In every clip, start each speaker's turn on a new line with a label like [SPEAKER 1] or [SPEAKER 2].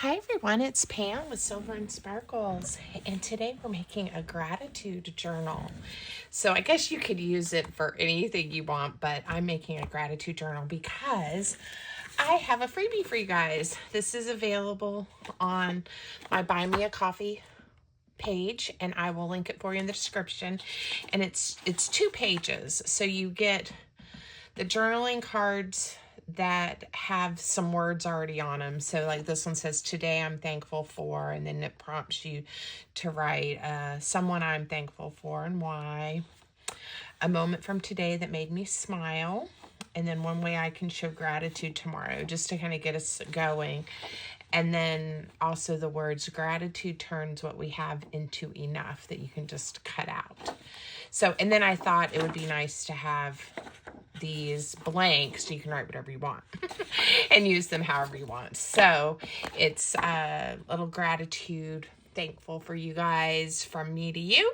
[SPEAKER 1] Hi everyone, it's Pam with Silver and Sparkles, and today we're making a gratitude journal. So I guess you could use it for anything you want, but I'm making a gratitude journal because I have a freebie for you guys. This is available on my Buy Me a Coffee page, and I will link it for you in the description. And it's 2 pages, so you get the journaling cards that have some words already on them. So like this one says, today I'm thankful for, and then it prompts you to write someone I'm thankful for and why, a moment from today that made me smile, and then one way I can show gratitude tomorrow, just to kind of get us going. And then also the words, gratitude turns what we have into enough, that you can just cut out. So, and then I thought it would be nice to have these blanks so you can write whatever you want and use them however you want. So it's a little gratitude, thankful for you guys from me to you,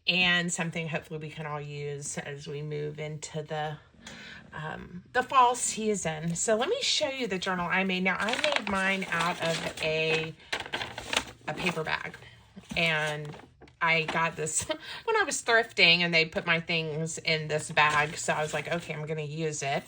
[SPEAKER 1] and something hopefully we can all use as we move into the fall season. So let me show you the journal I made. Now I made mine out of a paper bag, and I got this when I was thrifting, and they put my things in this bag. So I was like, okay, I'm going to use it.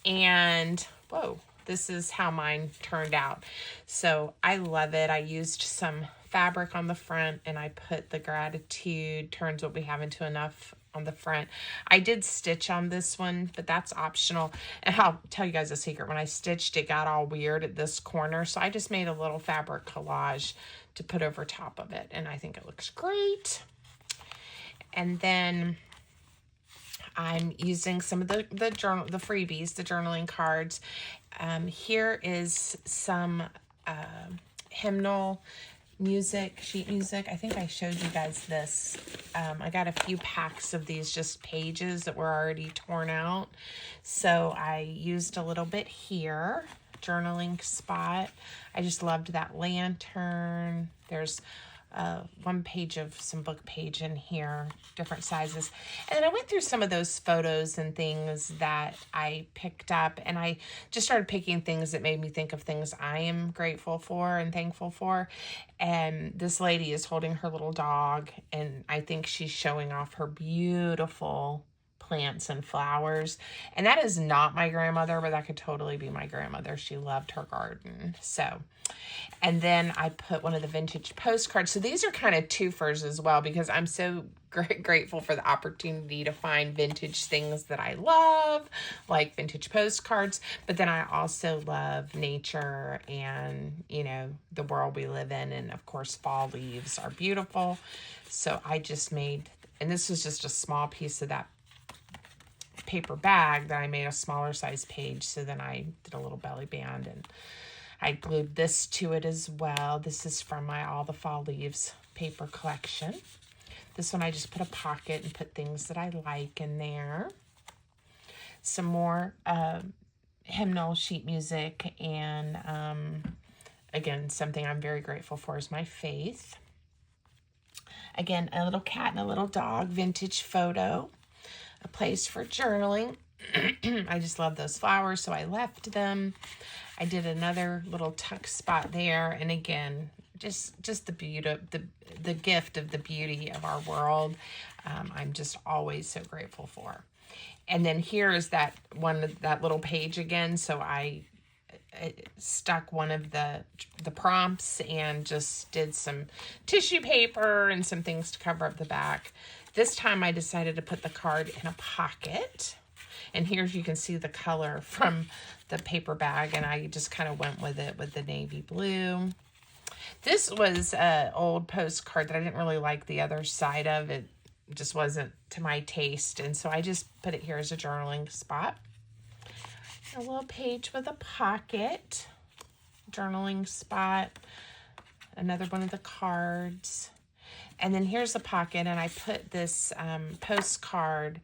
[SPEAKER 1] And whoa, this is how mine turned out. So I love it. I used some fabric on the front, and I put the gratitude turns what we have into enough on the front. I did stitch on this one, but that's optional. And I'll tell you guys a secret. When I stitched, it got all weird at this corner. So I just made a little fabric collage to put over top of it, and I think it looks great. And then I'm using some of the freebies, the journaling cards. Here is some hymnal music, sheet music. I think I showed you guys this. I got a few packs of these just pages that were already torn out. So I used a little bit here. Journaling spot. I just loved that lantern. There's one page of some book page in here, different sizes. And then I went through some of those photos and things that I picked up, and I just started picking things that made me think of things I am grateful for and thankful for. And this lady is holding her little dog, and I think she's showing off her beautiful plants and flowers. And that is not my grandmother, but that could totally be my grandmother. She loved her garden. So, and then I put one of the vintage postcards. So these are kind of twofers as well, because I'm so grateful for the opportunity to find vintage things that I love, like vintage postcards. But then I also love nature and, you know, the world we live in. And of course, fall leaves are beautiful. So I just made, and this was just a small piece of that paper bag that I made a smaller size page. So then I did a little belly band, and I glued this to it as well. This is from my All the Fall Leaves paper collection. This one I just put a pocket and put things that I like in there. Some more hymnal sheet music, and again, something I'm very grateful for is my faith. Again, a little cat and a little dog, vintage photo. A place for journaling. I just love those flowers, so I left them. I did another little tuck spot there, and again, just the beauty, the gift of the beauty of our world. I'm just always so grateful for. And then here is that little page again. So I stuck one of the prompts and just did some tissue paper and some things to cover up the back. This time I decided to put the card in a pocket. And here you can see the color from the paper bag, and I just kind of went with it with the navy blue. This was an old postcard that I didn't really like the other side of. It just wasn't to my taste, and so I just put it here as a journaling spot. A little page with a pocket, journaling spot, another one of the cards. And then here's the pocket, and I put this postcard.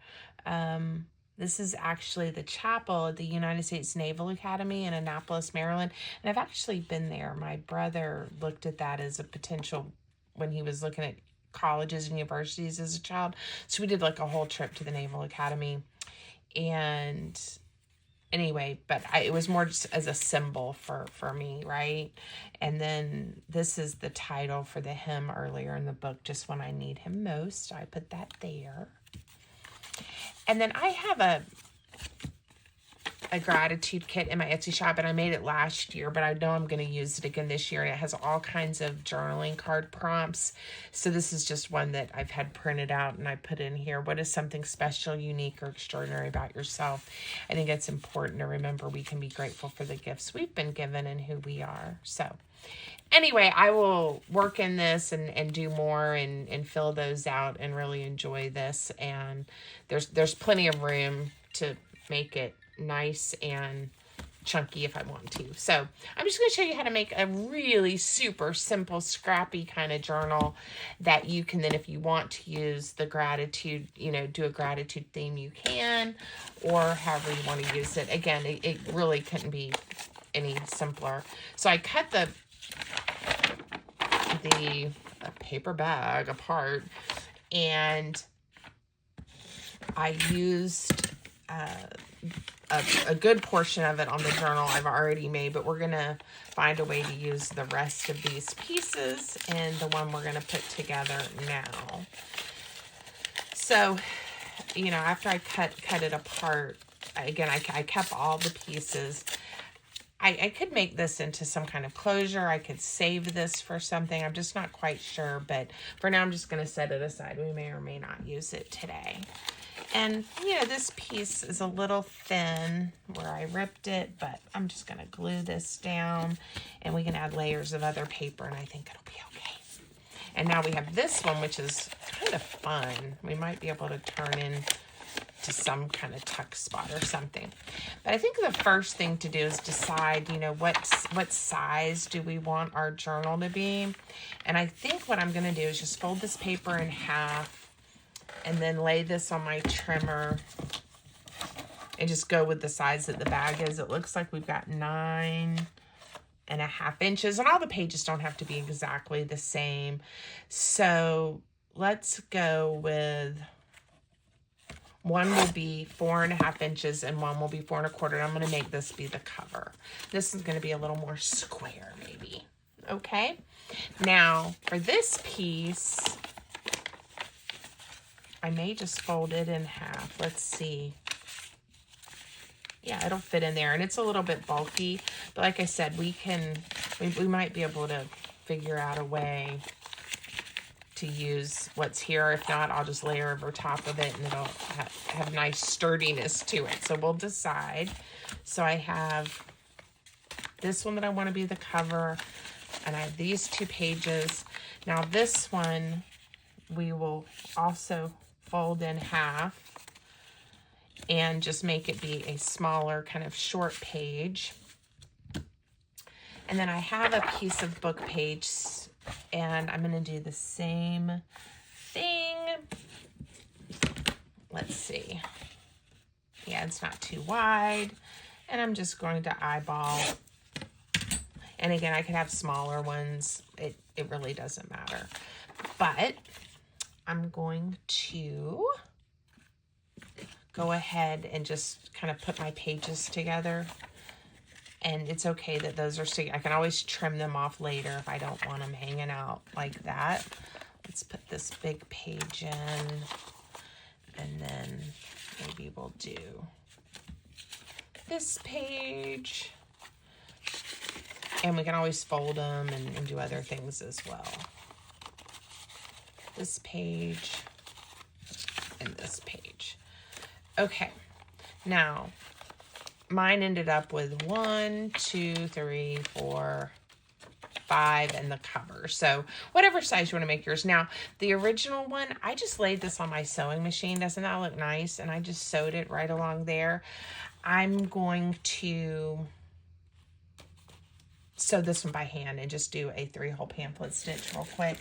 [SPEAKER 1] This is actually the chapel at the United States Naval Academy in Annapolis, Maryland. And I've actually been there. My brother looked at that as a potential when he was looking at colleges and universities as a child. So we did like a whole trip to the Naval Academy. And anyway, but it was more just as a symbol for me, right? And then this is the title for the hymn earlier in the book, Just When I Need Him Most. So I put that there. And then I have a gratitude kit in my Etsy shop, and I made it last year, but I know I'm going to use it again this year, and it has all kinds of journaling card prompts. So this is just one that I've had printed out, and I put in here. What is something special, unique, or extraordinary about yourself? I think it's important to remember we can be grateful for the gifts we've been given and who we are. So anyway, I will work in this and do more and fill those out and really enjoy this. And there's plenty of room to make it nice and chunky if I want to. So I'm just going to show you how to make a really super simple, scrappy kind of journal that you can then, if you want to use the gratitude, do a gratitude theme, you can, or however you want to use it. Again, it really couldn't be any simpler. So I cut the paper bag apart, and I used a good portion of it on the journal I've already made, but we're going to find a way to use the rest of these pieces in the one we're going to put together now. So, after I cut it apart, again, I kept all the pieces. I could make this into some kind of closure. I could save this for something. I'm just not quite sure, but for now I'm just going to set it aside. We may or may not use it today. And, this piece is a little thin where I ripped it, but I'm just going to glue this down, and we can add layers of other paper, and I think it'll be okay. And now we have this one, which is kind of fun. We might be able to turn in to some kind of tuck spot or something. But I think the first thing to do is decide, what size do we want our journal to be? And I think what I'm going to do is just fold this paper in half and then lay this on my trimmer and just go with the size that the bag is. It looks like we've got 9.5 inches, and all the pages don't have to be exactly the same. So let's go with one will be 4.5 inches and one will be 4.25. I'm going to make this be the cover. This is going to be a little more square, maybe. Okay. Now for this piece, I may just fold it in half. Let's see. Yeah, it'll fit in there, and it's a little bit bulky, but like I said, we might be able to figure out a way to use what's here. If not, I'll just layer over top of it, and it'll have nice sturdiness to it. So we'll decide. So I have this one that I want to be the cover, and I have these 2 pages. Now this one, we will also fold in half and just make it be a smaller kind of short page. And then I have a piece of book page, and I'm going to do the same thing. Let's see. Yeah, it's not too wide, and I'm just going to eyeball. And again, I could have smaller ones. It really doesn't matter. But I'm going to go ahead and just kind of put my pages together. And it's okay that those are sticky. I can always trim them off later if I don't want them hanging out like that. Let's put this big page in, and then maybe we'll do this page. And we can always fold them and do other things as well. This page and this page. Okay, now mine ended up with 1, 2, 3, 4, 5 and the cover. So whatever size you want to make yours. Now, the original one, I just laid this on my sewing machine. Doesn't that look nice? And I just sewed it right along there. I'm going to sew this one by hand and just do a 3-hole pamphlet stitch real quick,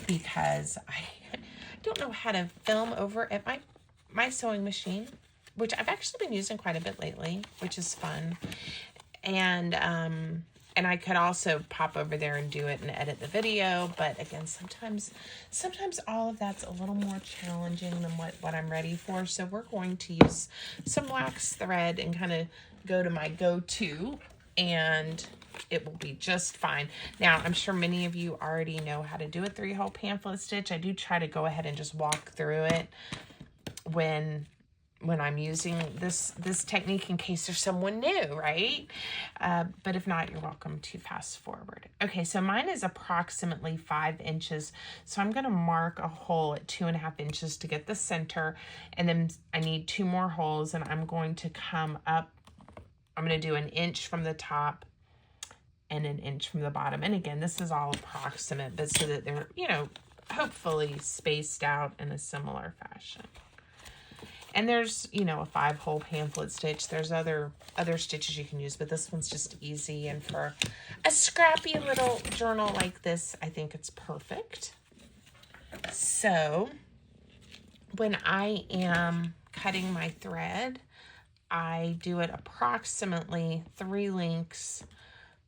[SPEAKER 1] because I don't know how to film over at my sewing machine, which I've actually been using quite a bit lately, which is fun. And I could also pop over there and do it and edit the video. But again, sometimes all of that's a little more challenging than what I'm ready for. So we're going to use some wax thread and kind of go to my go-to, and it will be just fine. Now, I'm sure many of you already know how to do a 3-hole pamphlet stitch. I do try to go ahead and just walk through it when I'm using this technique in case there's someone new, right? But if not, you're welcome to fast forward. Okay, so mine is approximately 5 inches. So I'm gonna mark a hole at 2.5 inches to get the center. And then I need 2 more holes, and I'm going to come up. I'm gonna do 1 inch from the top and 1 inch from the bottom. And again, this is all approximate, but so that they're, you know, hopefully spaced out in a similar fashion. And there's, you know, a 5-hole pamphlet stitch. There's other stitches you can use, but this one's just easy. And for a scrappy little journal like this, I think it's perfect. So when I am cutting my thread, I do it approximately 3 lengths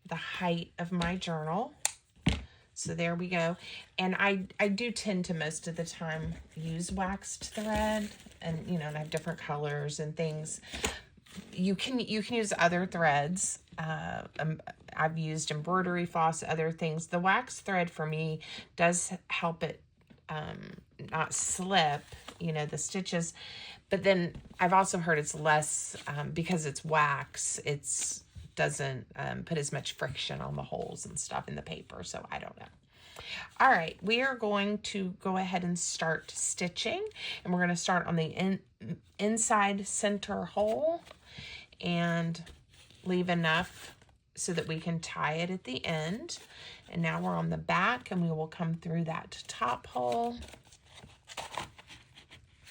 [SPEAKER 1] the height of my journal. So there we go. And I do tend to most of the time use waxed thread, and you know, and I have different colors and things. You can use other threads. I've used embroidery floss, other things. The wax thread for me does help it not slip, you know, the stitches. But then I've also heard it's less, because it's wax, it's doesn't put as much friction on the holes and stuff in the paper, so I don't know. All right, we are going to go ahead and start stitching, and we're going to start on the inside center hole and leave enough so that we can tie it at the end. And now we're on the back, and we will come through that top hole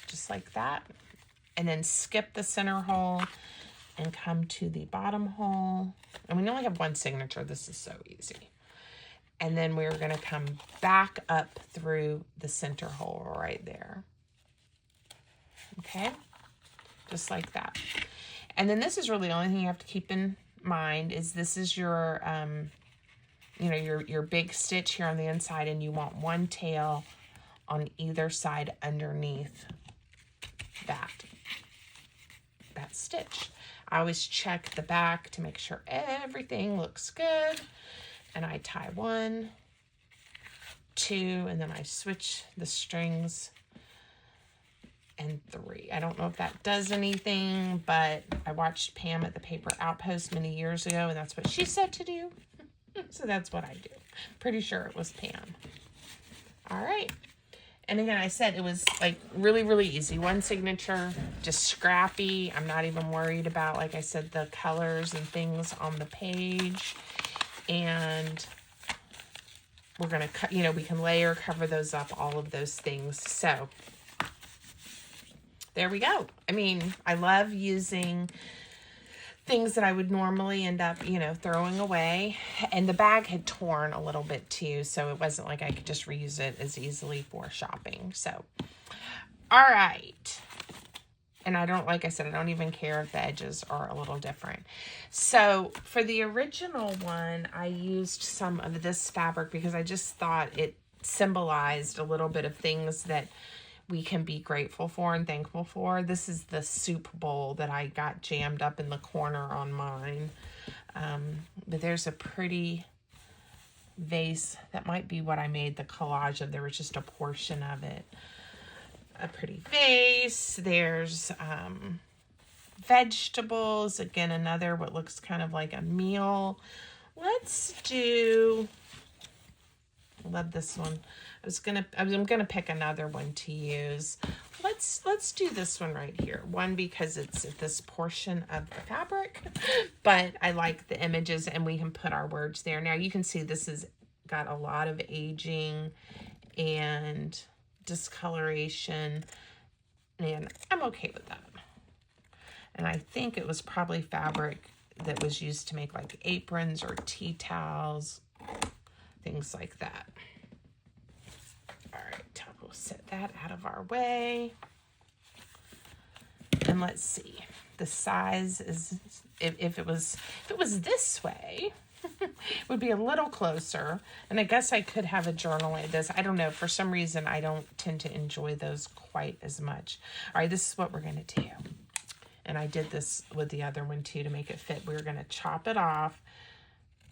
[SPEAKER 1] just like that, and then skip the center hole and come to the bottom hole. And we only have 1 signature. This is so easy. And then we're going to come back up through the center hole right there. Okay? Just like that. And then this is really the only thing you have to keep in mind is this is your, you know, your big stitch here on the inside, and you want 1 tail on either side underneath that stitch. I always check the back to make sure everything looks good. And I tie 1, 2, and then I switch the strings, and 3. I don't know if that does anything, but I watched Pam at the Paper Outpost many years ago, and that's what she said to do. So that's what I do. Pretty sure it was Pam. All right. And again, I said it was like really, really easy. 1 signature, just scrappy. I'm not even worried about, like I said, the colors and things on the page. And we're going to cut, you know, we can layer, cover those up, all of those things. So there we go. I mean, I love using things that I would normally end up, you know, throwing away. And the bag had torn a little bit too, so it wasn't like I could just reuse it as easily for shopping. So, all right. And I don't, like I said, I don't even care if the edges are a little different. So for the original one, I used some of this fabric because I just thought it symbolized a little bit of things that we can be grateful for and thankful for. This is the soup bowl that I got jammed up in the corner on mine. But there's a pretty vase. That might be what I made the collage of. There was just a portion of it. A pretty vase. There's vegetables. Again, another what looks kind of like a meal. Let's do... I love this one. I'm gonna pick another one to use. Let's do this one right here. One, because it's this portion of the fabric, but I like the images and we can put our words there. Now you can see this has got a lot of aging and discoloration, and I'm okay with that. And I think it was probably fabric that was used to make like aprons or tea towels, things like that. All right, we'll set that out of our way. And let's see, the size is, if it was this way, it would be a little closer. And I guess I could have a journal like this. I don't know, for some reason, I don't tend to enjoy those quite as much. All right, this is what we're gonna do. and I did this with the other one too to make it fit. We're going to chop it off,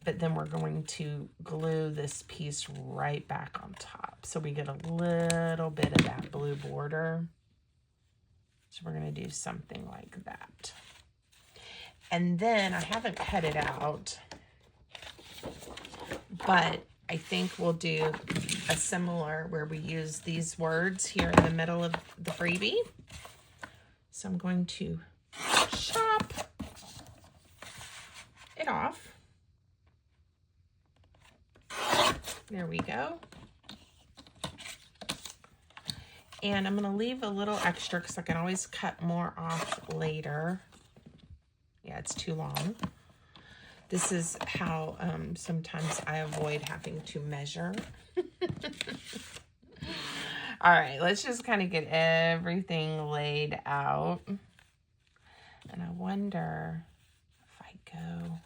[SPEAKER 1] but then we're going to glue this piece right back on top. So we get a little bit of that blue border. So we're going to do something like that. And then I haven't cut it out, but I think we'll do a similar where we use these words here in the middle of the freebie. So I'm going to chop it off. There we go. And I'm going to leave a little extra because I can always cut more off later. Yeah, it's too long. This is how sometimes I avoid having to measure. All right, let's just kind of get everything laid out. And I wonder if I go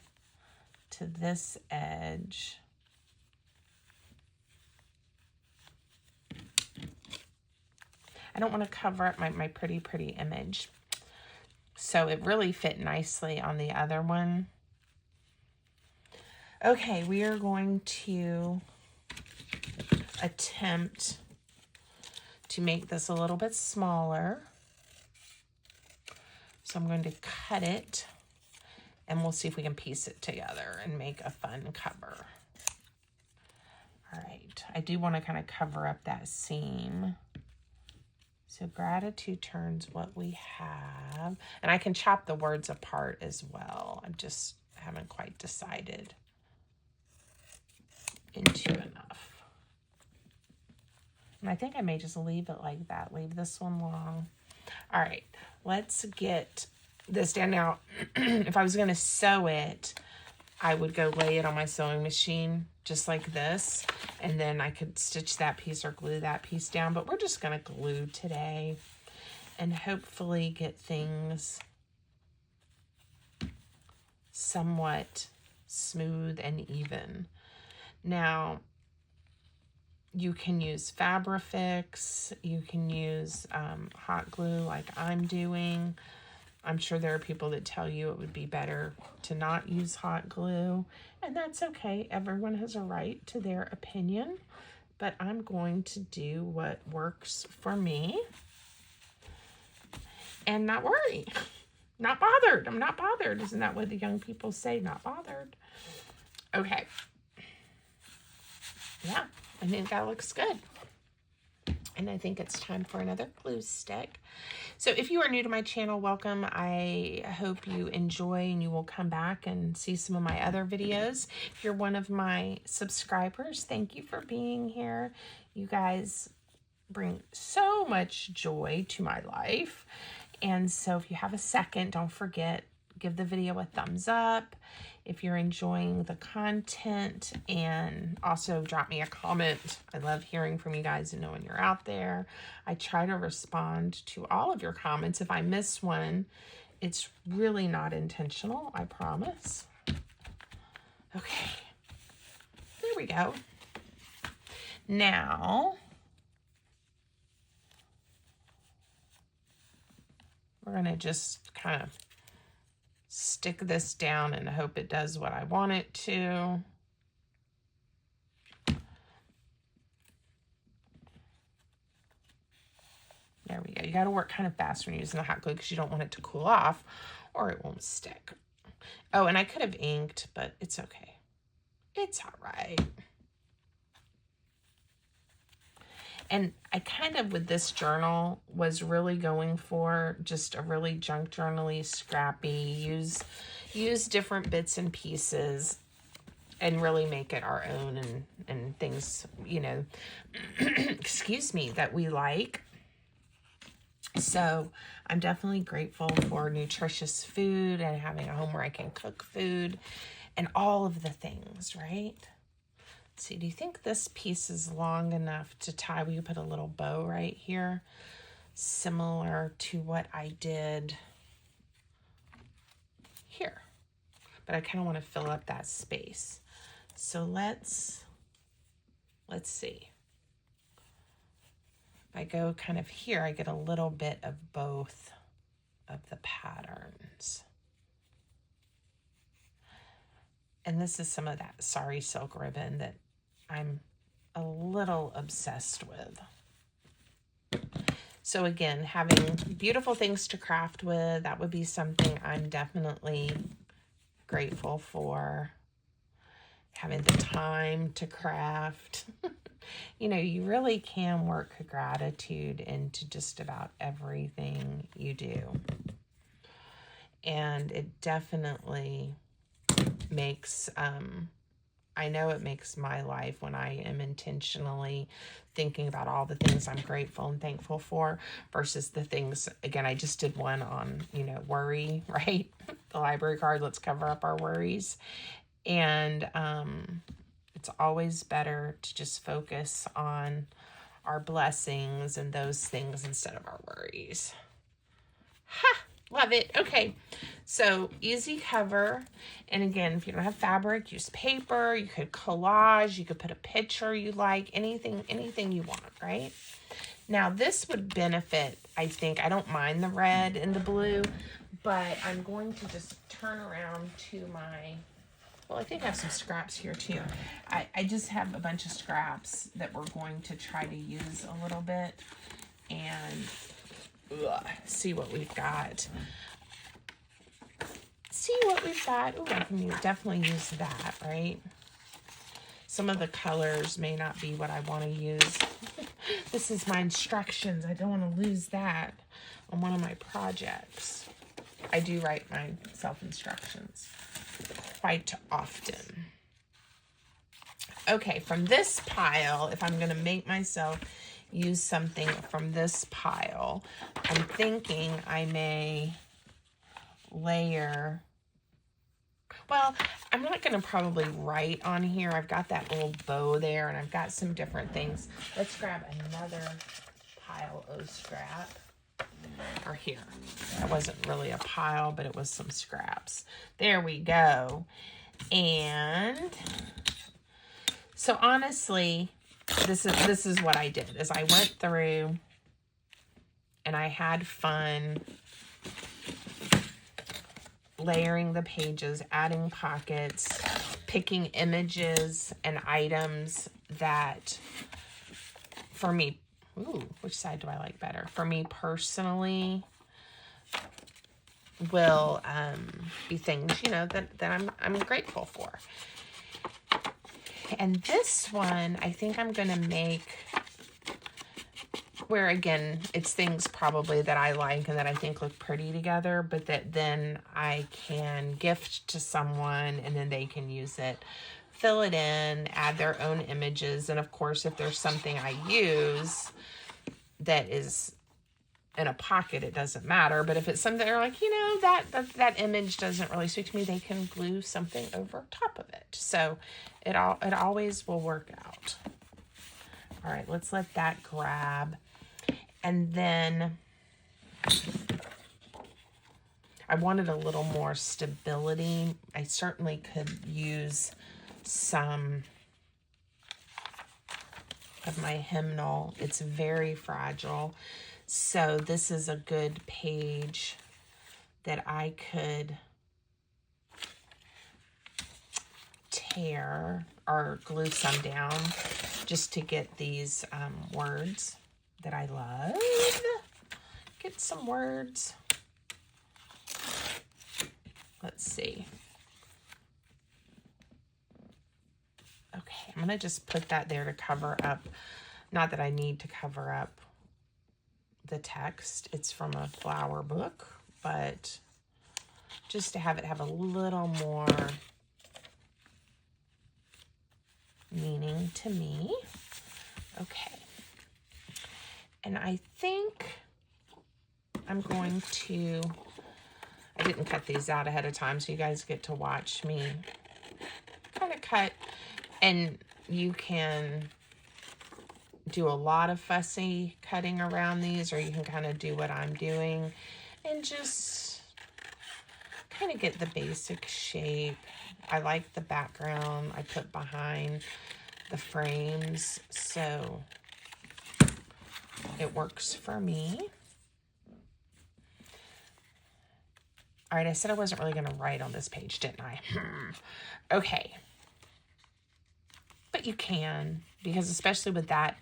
[SPEAKER 1] to this edge. I don't want to cover up my pretty image. So it really fit nicely on the other one. Okay, we are going to attempt to make this a little bit smaller. So I'm going to cut it and we'll see if we can piece it together and make a fun cover. All right, I do want to kind of cover up that seam. So gratitude turns what we have. And I can chop the words apart as well. I just haven't quite decided into enough. And I think I may just leave it like that. Leave this one long. All right, let's get this down. Now, if I was going to sew it, I would go lay it on my sewing machine just like this. And then I could stitch that piece or glue that piece down. But we're just going to glue today and hopefully get things somewhat smooth and even. Now, you can use Fabrifix, you can use hot glue like I'm doing. I'm sure there are people that tell you it would be better to not use hot glue, and that's okay. Everyone has a right to their opinion, but I'm going to do what works for me and not worry. Not bothered. I'm not bothered. Isn't that what the young people say? Not bothered. Okay. Yeah, I think that looks good. And I think it's time for another glue stick. So if you are new to my channel, welcome. I hope you enjoy and you will come back and see some of my other videos. If you're one of my subscribers, thank you for being here. You guys bring so much joy to my life. And so if you have a second, don't forget, give the video a thumbs up if you're enjoying the content, and also drop me a comment. I love hearing from you guys and knowing you're out there. I try to respond to all of your comments. If I miss one, it's really not intentional, I promise. Okay, there we go. Now, we're gonna just kind of stick this down and hope it does what I want it to. There we go. You got to work kind of fast when you're using the hot glue because you don't want it to cool off or it won't stick. Oh, and I could have inked, but it's okay. It's all right. And I kind of, with this journal, was really going for just a really junk journal-y, scrappy, use different bits and pieces and really make it our own, and things, you know, excuse me, that we like. So I'm definitely grateful for nutritious food and having a home where I can cook food and all of the things, right? See, do you think this piece is long enough to tie? We could put a little bow right here, similar to what I did here. But I kind of want to fill up that space. So let's see. If I go kind of here, I get a little bit of both of the patterns. And this is some of that sari silk ribbon that I'm a little obsessed with. So again, having beautiful things to craft with, that would be something I'm definitely grateful for. Having the time to craft. You know, you really can work gratitude into just about everything you do. And it definitely makes, I know it makes my life when I am intentionally thinking about all the things I'm grateful and thankful for versus the things, again, I just did one on, you know, worry, right? The library card, let's cover up our worries. And it's always better to just focus on our blessings and those things instead of our worries. Ha! Love it. Okay, so easy cover. And again, if you don't have fabric, use paper. You could collage. You could put a picture you like. Anything you want, right? Now, this would benefit, I think. I don't mind the red and the blue, but I'm going to just turn around to my... Well, I think I have some scraps here too. I just have a bunch of scraps that we're going to try to use a little bit and see what we've got. Oh, I can definitely use that, right? Some of the colors may not be what I want to use. This is my instructions. I don't want to lose that on one of my projects. I do write my self-instructions quite often. Okay, from this pile, if I'm going to make myself use something from this pile, I'm thinking I may layer... Well, I'm not going to probably write on here. I've got that little bow there, and I've got some different things. Let's grab another pile of scrap. Or here. That wasn't really a pile, but it was some scraps. There we go. And so honestly, this is what I did, is I went through and I had fun layering the pages, adding pockets, picking images and items that for me, which side do I like better? For me personally, will be things, you know, that I'm grateful for. And this one, I think I'm going to make where, again, it's things probably that I like and that I think look pretty together, but that then I can gift to someone and then they can use it, fill it in, add their own images. And of course, if there's something I use that is in a pocket, it doesn't matter. But if it's something they're like, you know, that image doesn't really speak to me, they can glue something over top of it. So it always will work out. All right, let's let that grab. And then I wanted a little more stability. I certainly could use some of my hymnal. It's very fragile. So this is a good page that I could tear or glue some down just to get these words that I love. Get some words. Let's see. Okay, I'm going to just put that there to cover up. Not that I need to cover up the text. It's from a flower book, but just to have it have a little more meaning to me. Okay. And I think I'm going to, I didn't cut these out ahead of time, so you guys get to watch me kind of cut. And you can do a lot of fussy cutting around these, or you can kind of do what I'm doing and just kind of get the basic shape. I like the background I put behind the frames, so it works for me. All right, I said I wasn't really going to write on this page, didn't I? Okay. But you can, because especially with that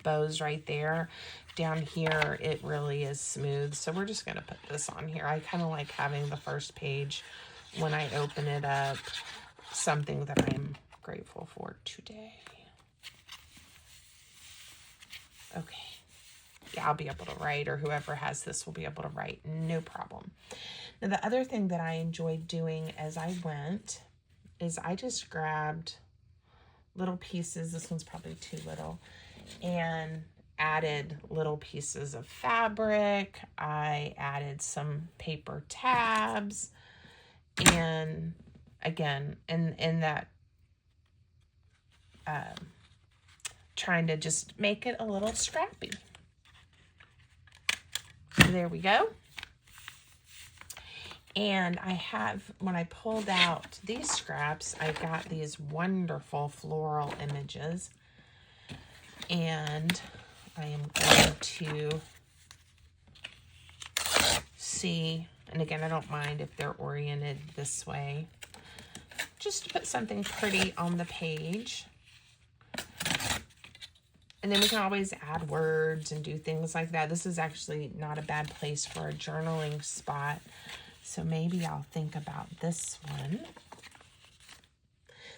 [SPEAKER 1] bows right there, down here, it really is smooth. So we're just going to put this on here. I kind of like having the first page when I open it up, something that I'm grateful for today. Okay. Yeah, I'll be able to write, or whoever has this will be able to write, no problem. Now, the other thing that I enjoyed doing as I went is I just grabbed little pieces. This one's probably too little, and added little pieces of fabric. I added some paper tabs, and again, in that, trying to just make it a little scrappy. There we go. And I have, when I pulled out these scraps, I got these wonderful floral images. And I am going to see, and again, I don't mind if they're oriented this way, just to put something pretty on the page. And then we can always add words and do things like that. This is actually not a bad place for a journaling spot. So maybe I'll think about this one.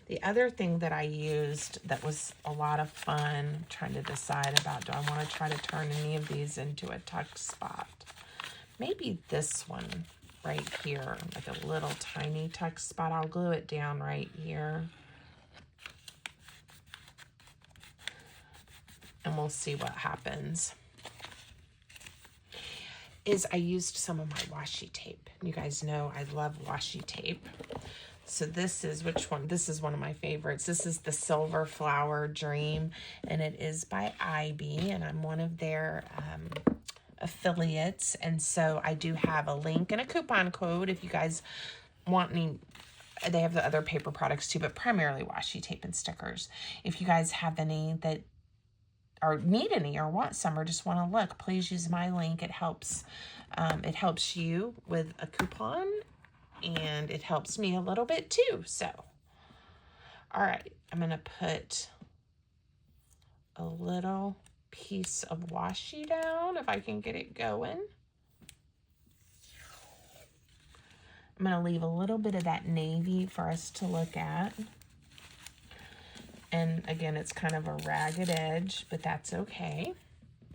[SPEAKER 1] The other thing that I used that was a lot of fun, trying to decide about, do I want to try to turn any of these into a tuck spot? Maybe this one right here, like a little tiny tuck spot. I'll glue it down right here. And we'll see what happens. I used some of my washi tape. You guys know I love washi tape. So this is, which one? This is one of my favorites. This is the Silver Flower Dream, and it is by Ivy, and I'm one of their affiliates. And so I do have a link and a coupon code if you guys want any. They have the other paper products too, but primarily washi tape and stickers. If you guys have any that or need any or want some or just want to look, please use my link. It helps you with a coupon, and it helps me a little bit too. So, all right, I'm going to put a little piece of washi down if I can get it going. I'm going to leave a little bit of that navy for us to look at. And again, it's kind of a ragged edge, but that's okay.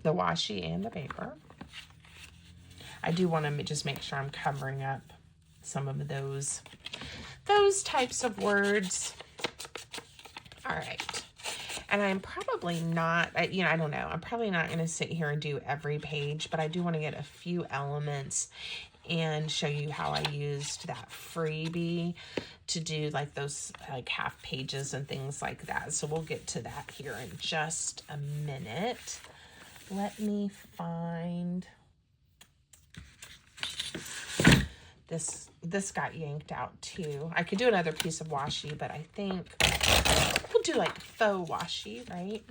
[SPEAKER 1] The washi and the paper. I do want to just make sure I'm covering up some of those types of words. All right. And I'm probably not, I don't know. I'm probably not going to sit here and do every page, but I do want to get a few elements and show you how I used that freebie to do like those like half pages and things like that. So we'll get to that here in just a minute. Let me find this got yanked out too. I could do another piece of washi, but I think we'll do like faux washi, right?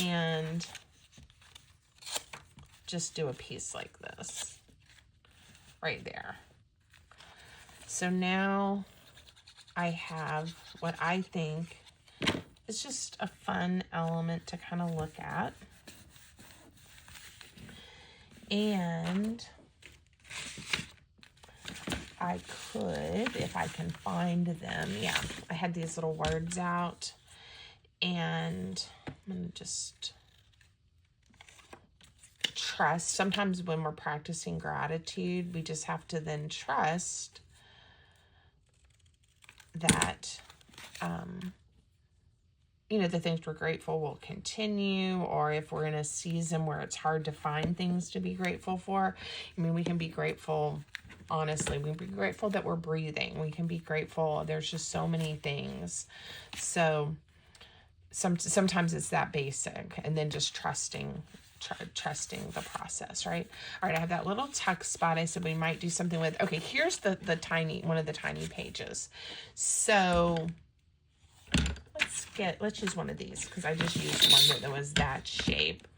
[SPEAKER 1] And just do a piece like this right there. So now I have what I think is just a fun element to kind of look at. And I could, if I can find them, yeah, I had these little words out, and I'm going to just trust. Sometimes when we're practicing gratitude, we just have to then trust that, the things we're grateful will continue, or if we're in a season where it's hard to find things to be grateful for, we can be grateful, honestly, we can be grateful that we're breathing. We can be grateful. There's just so many things. So sometimes it's that basic, and then just trusting the process, right? All right, I have that little tuck spot. I said we might do something with. Okay, here's one of the tiny pages. So let's use one of these, because I just used one that was that shape.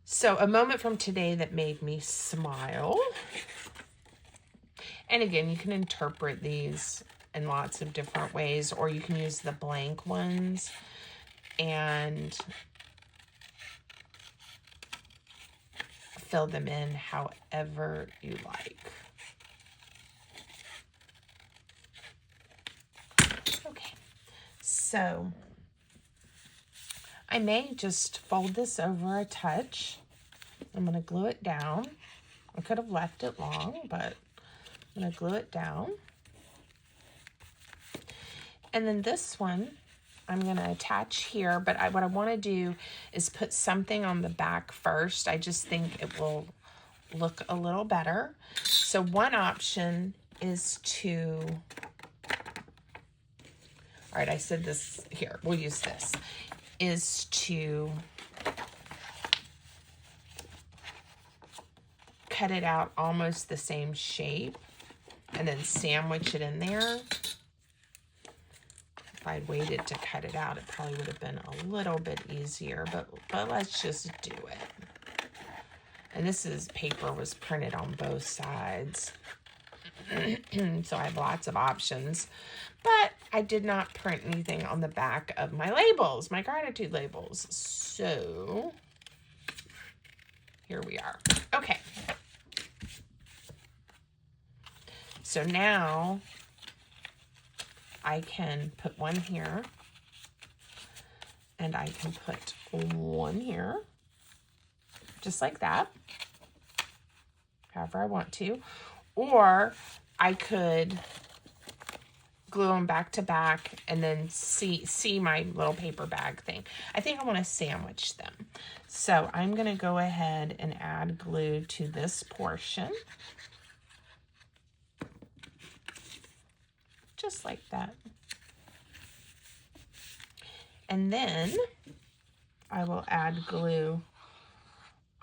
[SPEAKER 1] So a moment from today that made me smile. And again, you can interpret these in lots of different ways, or you can use the blank ones and fill them in however you like. Okay, so I may just fold this over a touch. I'm going to glue it down. I could have left it long, but I'm going to glue it down. And then this one, I'm going to attach here, but what I want to do is put something on the back first. I just think it will look a little better. So one option is to, all right, I said this here, we'll use this, is to cut it out almost the same shape and then sandwich it in there. If I'd waited to cut it out, it probably would have been a little bit easier, but let's just do it. And paper was printed on both sides. So I have lots of options, but I did not print anything on the back of my labels, my gratitude labels. So here we are. Okay. So now I can put one here, and I can put one here, just like that, however I want to. Or I could glue them back to back and then see my little paper bag thing. I think I want to sandwich them. So I'm going to go ahead and add glue to this portion. Just like that. And then I will add glue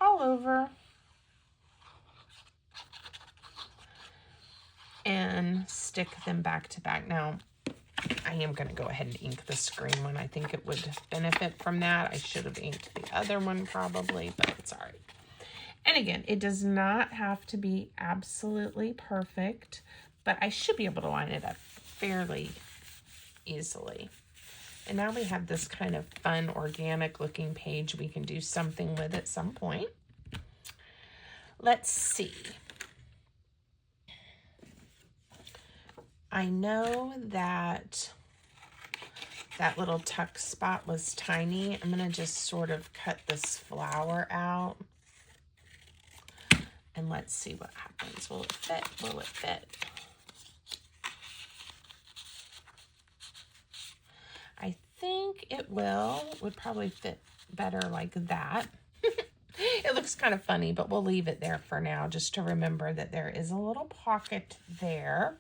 [SPEAKER 1] all over and stick them back to back. Now, I am going to go ahead and ink the screen one. I think it would benefit from that. I should have inked the other one probably, but it's all right. And again, it does not have to be absolutely perfect, but I should be able to line it up fairly easily. And now we have this kind of fun, organic looking page we can do something with at some point. Let's see. I know that that little tuck spot was tiny. I'm going to just sort of cut this flower out. And let's see what happens. Will it fit? Will it fit? I think it will. It would probably fit better like that. It looks kind of funny, but we'll leave it there for now just to remember that there is a little pocket there.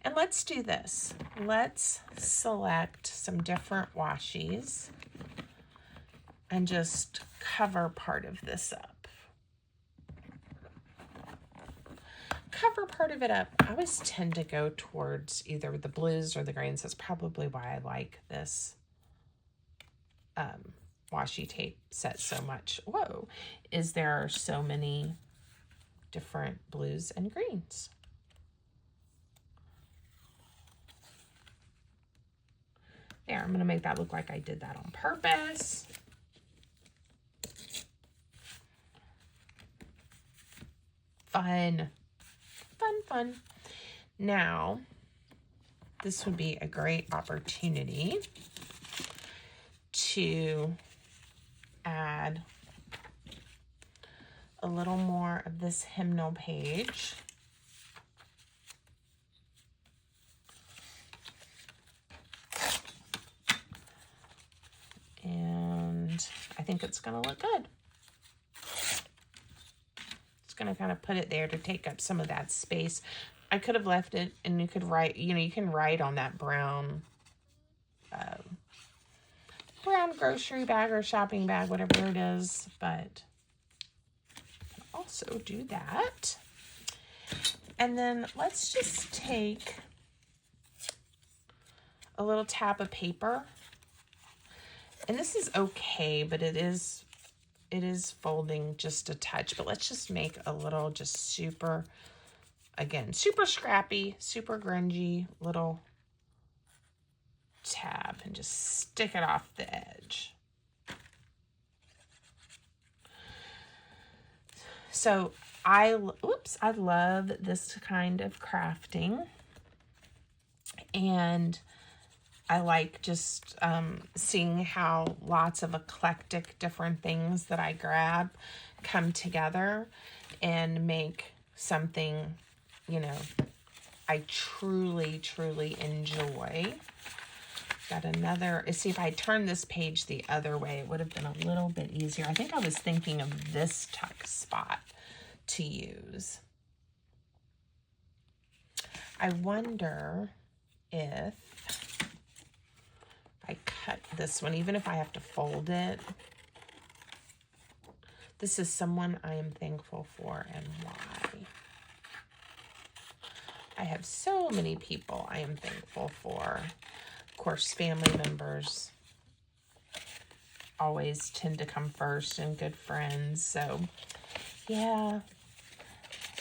[SPEAKER 1] And let's do this. Let's select some different washies and just cover part of this up. Cover part of it up. I always tend to go towards either the blues or the greens. That's probably why I like this washi tape set so much. Whoa, is there are so many different blues and greens. There, I'm going to make that look like I did that on purpose. Fun. Fun, fun. Now, this would be a great opportunity to add a little more of this hymnal page. And I think it's going to look good. Just going to kind of put it there to take up some of that space. I could have left it and you could write, you know, you can write on that brown grocery bag or shopping bag, whatever it is, but also do that. And then let's just take a little tab of paper. And this is okay, but it is it is folding just a touch, but let's just make a little, just super, again, super scrappy, super grungy little tab and just stick it off the edge. So I love this kind of crafting, and I like just seeing how lots of eclectic different things that I grab come together and make something, you know, I truly, truly enjoy. Got another, see, if I turned this page the other way, it would have been a little bit easier. I think I was thinking of this tuck spot to use. I wonder if I cut this one, even if I have to fold it. This is someone I am thankful for, and why. I have so many people I am thankful for. Of course, family members always tend to come first, and good friends. So, yeah,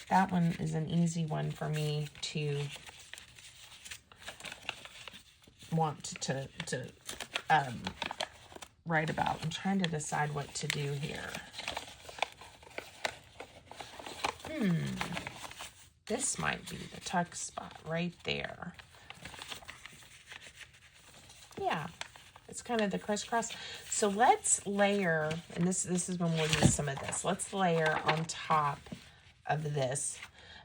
[SPEAKER 1] that one is an easy one for me to want to write about. I'm trying to decide what to do here. This might be the tuck spot right there. Yeah, it's kind of the crisscross. So let's layer, and this is when we'll use some of this. Let's layer on top of this,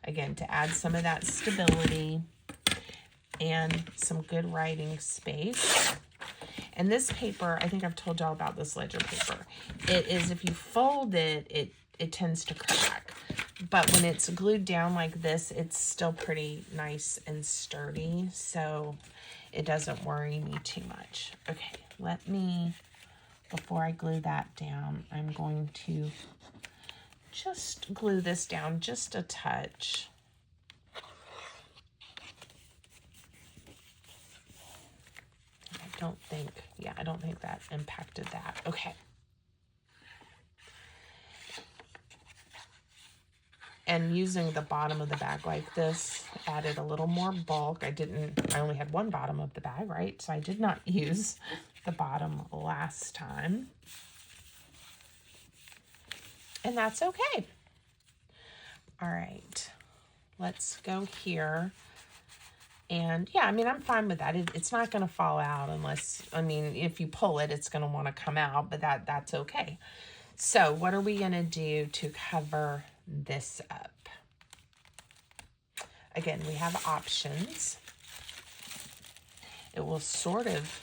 [SPEAKER 1] again, to add some of that stability and some good writing space. And this paper, I think I've told y'all about this ledger paper. It is, if you fold it, it tends to crack. But when it's glued down like this, it's still pretty nice and sturdy. So it doesn't worry me too much. Okay, let me, before I glue that down, I'm going to just glue this down just a touch. I don't think that impacted that. Okay. And using the bottom of the bag like this added a little more bulk. I only had one bottom of the bag, right? So I did not use the bottom last time. And that's okay. All right, let's go here. And yeah, I mean, I'm fine with that. It's not going to fall out unless, I mean, if you pull it, it's going to want to come out, but that's okay. So what are we going to do to cover this up? Again, we have options. It will sort of,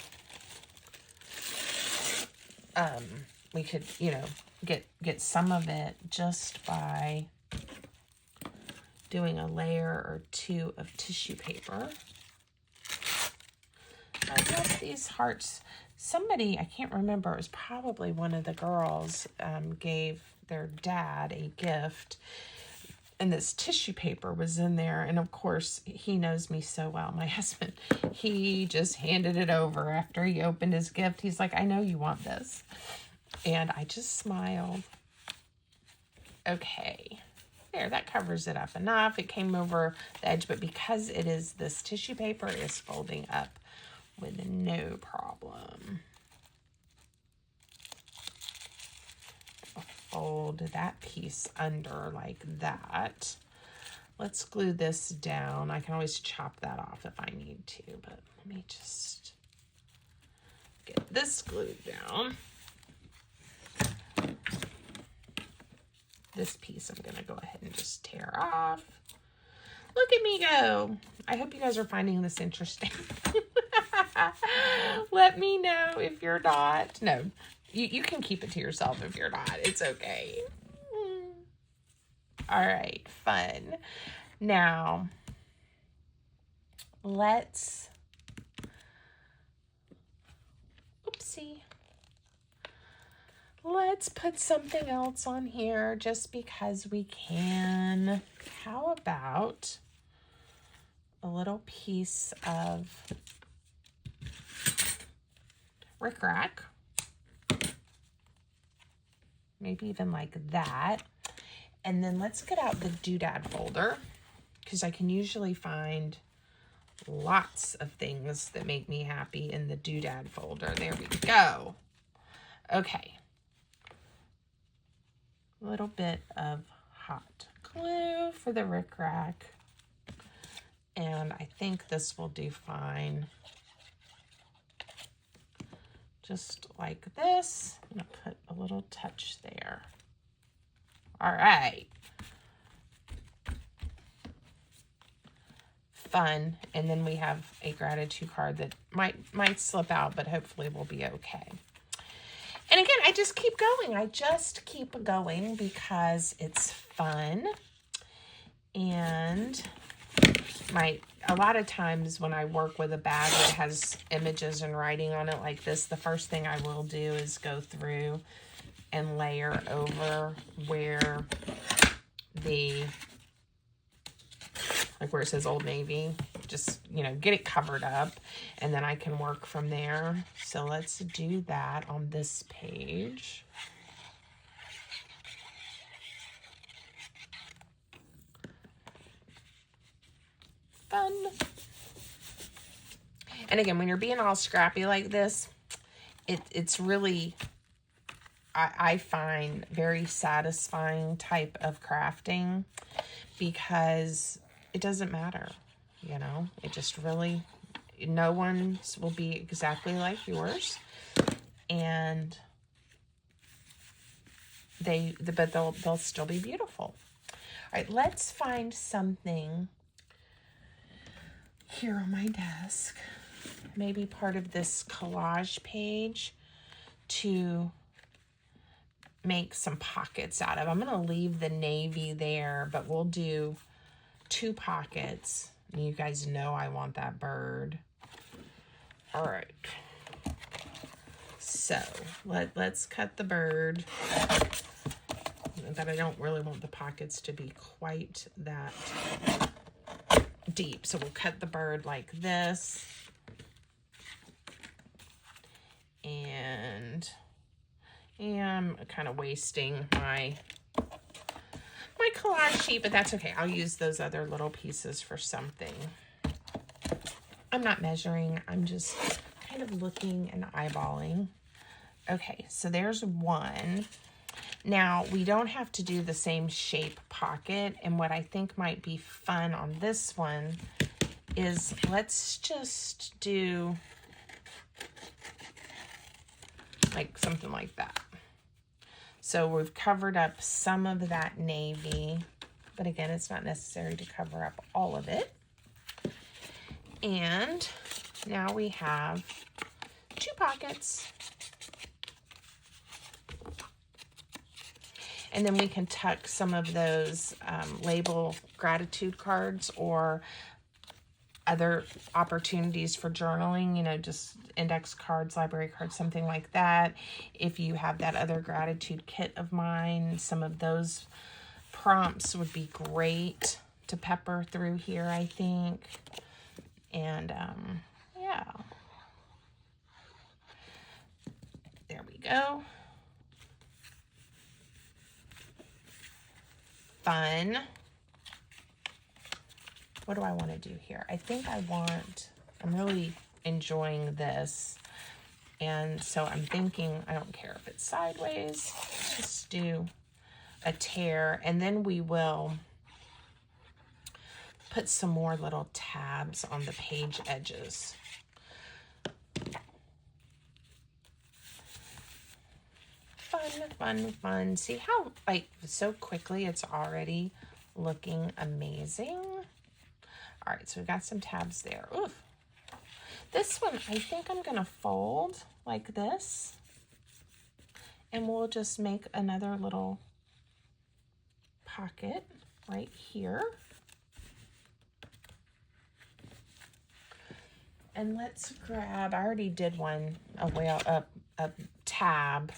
[SPEAKER 1] we could, you know, get some of it just by doing a layer or two of tissue paper. I love these hearts. Somebody, I can't remember, it was probably one of the girls, gave their dad a gift, and this tissue paper was in there. And of course, he knows me so well, my husband. He just handed it over after he opened his gift. He's like, I know you want this. And I just smiled. Okay. There, that covers it up enough. It came over the edge, but because it is this tissue paper, it's folding up with no problem. I'll fold that piece under like that. Let's glue this down. I can always chop that off if I need to, but let me just get this glued down. This piece I'm going to go ahead and just tear off. Look at me go. I hope you guys are finding this interesting. Let me know if you're not. No, you can keep it to yourself if you're not. It's okay. All right, fun. Now, let's, oopsie. Let's put something else on here just because we can. How about a little piece of rickrack? maybe even like that. And then let's get out the doodad folder, because I can usually find lots of things that make me happy in the doodad folder. There we go. Okay. A little bit of hot glue for the rickrack. And I think this will do fine. Just like this. I'm going to put a little touch there. All right. Fun. And then we have a gratitude card that might slip out, but hopefully will be okay. And again, I just keep going. I just keep going because it's fun. And a lot of times when I work with a bag that has images and writing on it like this, the first thing I will do is go through and layer over where where it says Old Navy, just, get it covered up, and then I can work from there. So let's do that on this page. Fun. And again, when you're being all scrappy like this, it's really, I find, very satisfying type of crafting, because it doesn't matter, it just really, no one's will be exactly like yours, and but they'll still be beautiful. All right, let's find something here on my desk, maybe part of this collage page, to make some pockets out of. I'm going to leave the navy there, but we'll do 2 pockets. And you guys know I want that bird. All right. So let's cut the bird. But I don't really want the pockets to be quite that deep. So we'll cut the bird like this. And I'm kind of wasting my collage sheet, but that's okay. I'll use those other little pieces for something. I'm not measuring. I'm just kind of looking and eyeballing. Okay, so there's one. Now, we don't have to do the same shape pocket, and what I think might be fun on this one is let's just do like something like that. So we've covered up some of that navy, but again, it's not necessary to cover up all of it. And now we have 2 pockets. And then we can tuck some of those label gratitude cards or other opportunities for journaling, just index cards, library cards, something like that. If you have that other gratitude kit of mine, some of those prompts would be great to pepper through here, I think. And yeah, there we go. Fun. What do I want to do here? I think I'm really enjoying this. And so I'm thinking, I don't care if it's sideways, let's just do a tear. And then we will put some more little tabs on the page edges. Fun, fun, fun. See how, so quickly it's already looking amazing. All right, so we've got some tabs there. Oof. This one, I think I'm going to fold like this. And we'll just make another little pocket right here. And let's grab, I already did one, a tab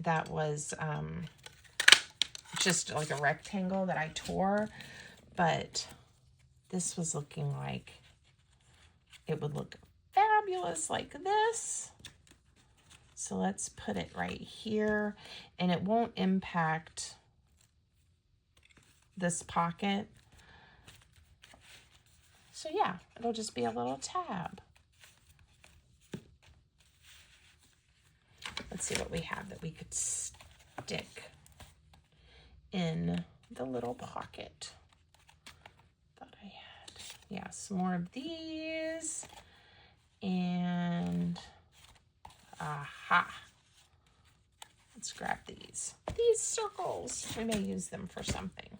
[SPEAKER 1] that was just like a rectangle that I tore. But this was looking like it would look fabulous like this. So let's put it right here, and it won't impact this pocket. So yeah, it'll just be a little tab. Let's see what we have that we could stick in the little pocket. Thought I had, yeah, some more of these. And aha. Let's grab these. These circles. We may use them for something.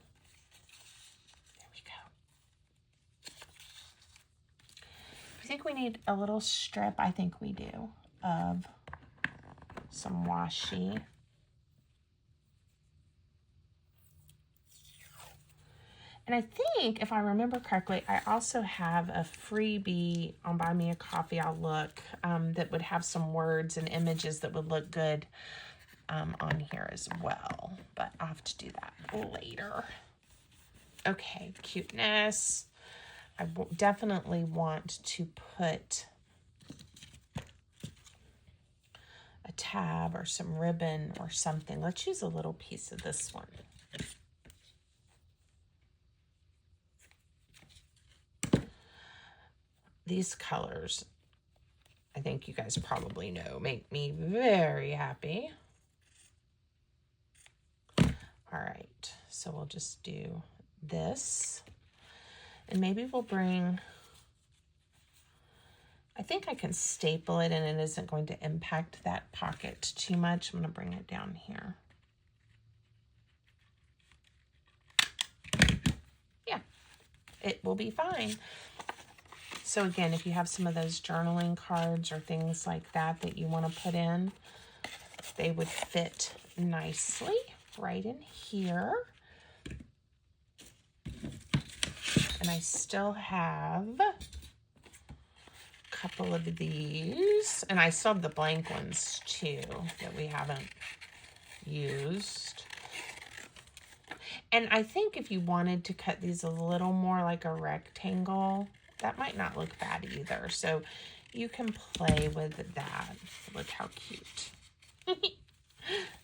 [SPEAKER 1] There we go. I think we need a little strip, I think we do, of some washi. And I think, if I remember correctly, I also have a freebie on Buy Me a Coffee, I'll look, that would have some words and images that would look good on here as well. But I'll have to do that later. Okay, cuteness. I definitely want to put a tab or some ribbon or something. Let's use a little piece of this one. These colors, I think you guys probably know, make me very happy. All right, so we'll just do this. And maybe we'll bring, I think I can staple it and it isn't going to impact that pocket too much. I'm going to bring it down here. Yeah, it will be fine. So again, if you have some of those journaling cards or things like that that you want to put in, they would fit nicely right in here. And I still have a couple of these, and I still have the blank ones too that we haven't used. And I think if you wanted to cut these a little more like a rectangle, that might not look bad either. So you can play with that. Look how cute.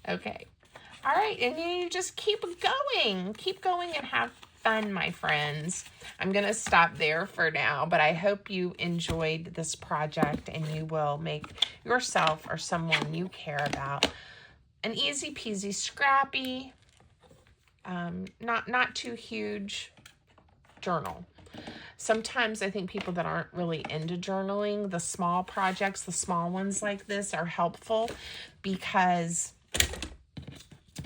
[SPEAKER 1] Okay. All right, and you just keep going. Keep going and have fun, my friends. I'm going to stop there for now, but I hope you enjoyed this project and you will make yourself or someone you care about an easy peasy, scrappy, not too huge journal. Sometimes I think people that aren't really into journaling, the small projects, the small ones like this are helpful because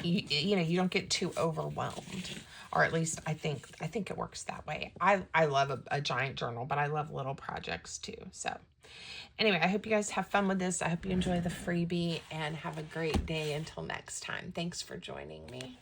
[SPEAKER 1] you know, you don't get too overwhelmed, or at least I think it works that way. I love a giant journal, but I love little projects too. So anyway, I hope you guys have fun with this. I hope you enjoy the freebie and have a great day until next time. Thanks for joining me.